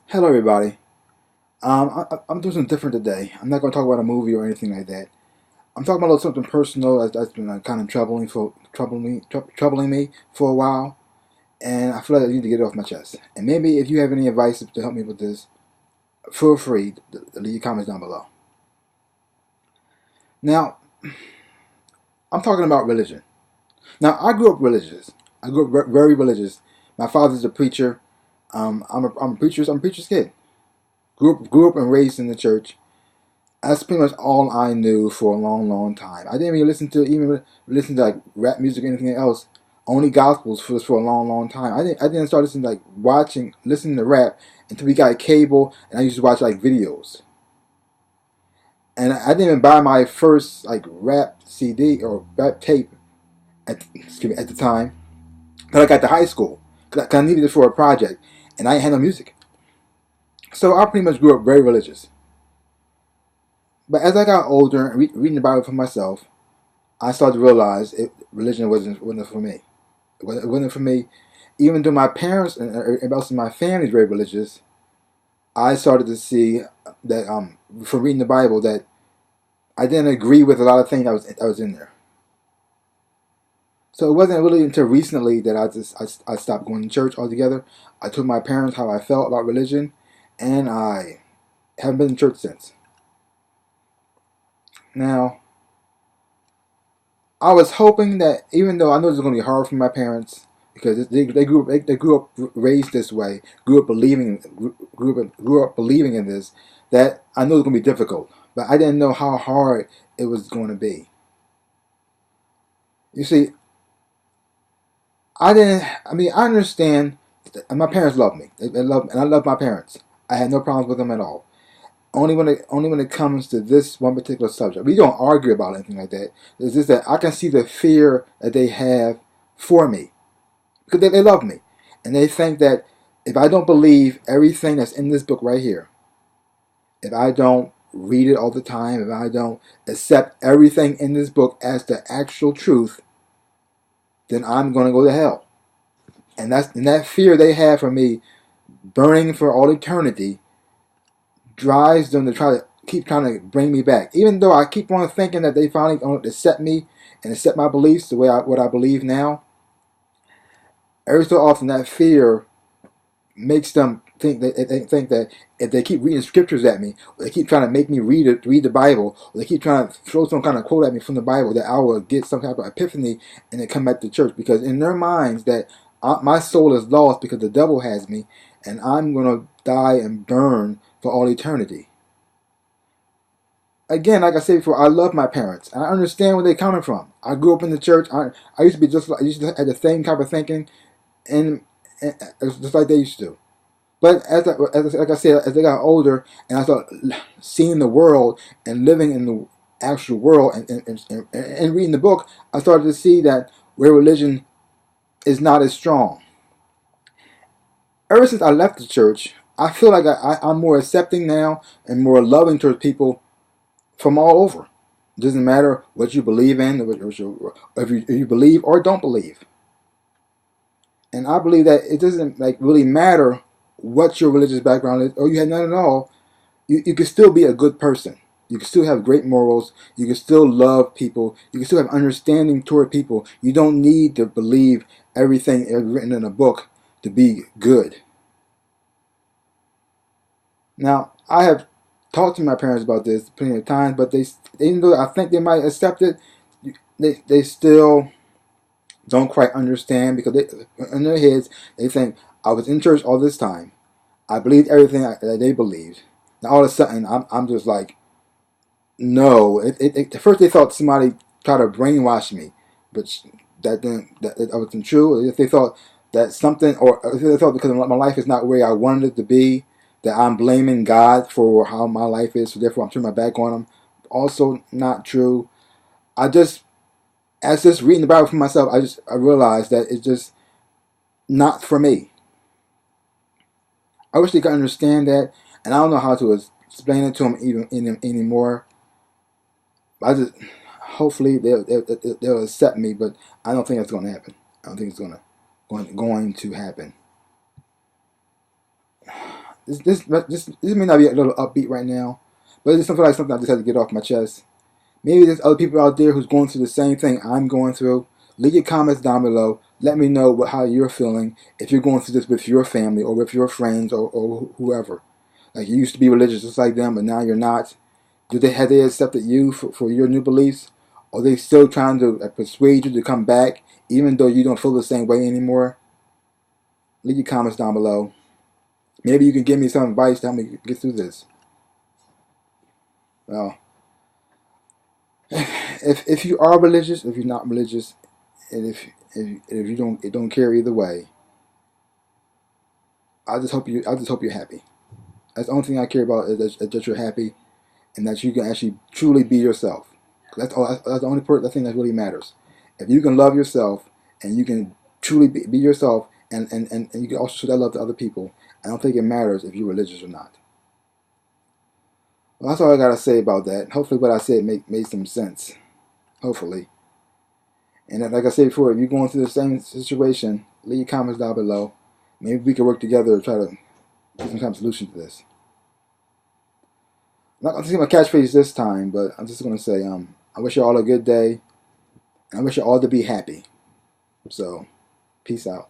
Hello, everybody. I'm doing something different today. I'm not going to talk about a movie or anything like that. I'm talking about something personal that's been kind of troubling me for a while, and I feel like I need to get it off my chest. And maybe if you have any advice to help me with this, feel free to leave your comments down below. Now, I'm talking about religion. Now, I grew up religious. I grew up very religious. My father's a preacher. I'm a preacher's kid. Grew up and raised in the church. That's pretty much all I knew for a long time. I didn't even listen to like rap music or anything else. Only gospels for a long time. I didn't start listening to listening to rap until we got cable, and I used to watch like videos. And I didn't even buy my first like rap CD or rap tape at the time. Till I got to high school, cause I needed it for a project, and I had no music. So I pretty much grew up very religious. But as I got older and reading the Bible for myself, I started to realize religion wasn't for me. It wasn't for me. Even though my parents and most of my family is very religious, I started to see that from reading the Bible that I didn't agree with a lot of things that was in there. So it wasn't really until recently that I stopped going to church altogether. I told my parents how I felt about religion, and I haven't been to church since. Now, I was hoping that even though I know it's going to be hard for my parents because they grew up raised this way, grew up believing in this, that I know it's going to be difficult, but I didn't know how hard it was going to be. You see, I didn't. I mean, I understand. My parents love me. They love, and I love my parents. I had no problems with them at all. Only when it comes to this one particular subject, we don't argue about anything like that. It's just that I can see the fear that they have for me because they love me, and they think that if I don't believe everything that's in this book right here, if I don't read it all the time, if I don't accept everything in this book as the actual truth, then I'm going to go to hell. And that fear they have for me burning for all eternity drives them to keep trying to bring me back. Even though I keep on thinking that they finally going to accept me and accept my beliefs the way what I believe now, every so often that fear makes them think that they think that if they keep reading scriptures at me, or they keep trying to make me read the Bible, or they keep trying to throw some kind of quote at me from the Bible, that I will get some type of epiphany and then come back to church. Because in their minds that my soul is lost because the devil has me, and I'm going to die and burn for all eternity. Again, like I said before, I love my parents, and I understand where they're coming from. I grew up in the church. I used to be I used to have the same type of thinking, and just like they used to. But like I said, as I got older and I started seeing the world and living in the actual world and reading the book, I started to see that where religion is not as strong. Ever since I left the church, I feel like I'm more accepting now and more loving towards people from all over. It doesn't matter what you believe in, if you believe or don't believe. And I believe that it doesn't really matter what your religious background is, or you had none at all. You can still be a good person. You can still have great morals. You can still love people. You can still have understanding toward people. You don't need to believe everything written in a book to be good. Now, I have talked to my parents about this plenty of times, but even though I think they might accept it, they still don't quite understand because in their heads they think I was in church all this time. I believed everything that they believed. Now all of a sudden I'm just like, no. At first they thought somebody tried to brainwash me, but that wasn't true. If they thought that something, or if they thought because my life is not where I wanted it to be, that I'm blaming God for how my life is, so therefore I'm turning my back on Him. Also not true. I just, as just reading the Bible for myself, I realized that it's just not for me. I wish they could understand that, and I don't know how to explain it to them even anymore. I just hopefully they'll accept me, but I don't think that's going to happen. I don't think it's going to happen. This may not be a little upbeat right now, but it's something I just had to get off my chest. Maybe there's other people out there who's going through the same thing I'm going through. Leave your comments down below. Let me know how you're feeling, if you're going through this with your family or with your friends or whoever. Like, you used to be religious just like them, but now you're not. Have they accepted you for your new beliefs? Are they still trying to persuade you to come back, even though you don't feel the same way anymore? Leave your comments down below. Maybe you can give me some advice to help me get through this. Well, if you are religious, if you're not religious, and if you don't care either way, I just hope you're happy. That's the only thing I care about is that you're happy and that you can actually truly be yourself. That's the only thing that really matters. If you can love yourself and you can truly be yourself and you can also show that love to other people, I don't think it matters if you're religious or not. Well, that's all I gotta say about that. Hopefully what I said made some sense. Hopefully. And like I said before, if you're going through the same situation, leave your comments down below. Maybe we can work together to try to get some kind of solution to this. I'm not going to say my catchphrase this time, but I'm just going to say, I wish you all a good day. And I wish you all to be happy. So, peace out.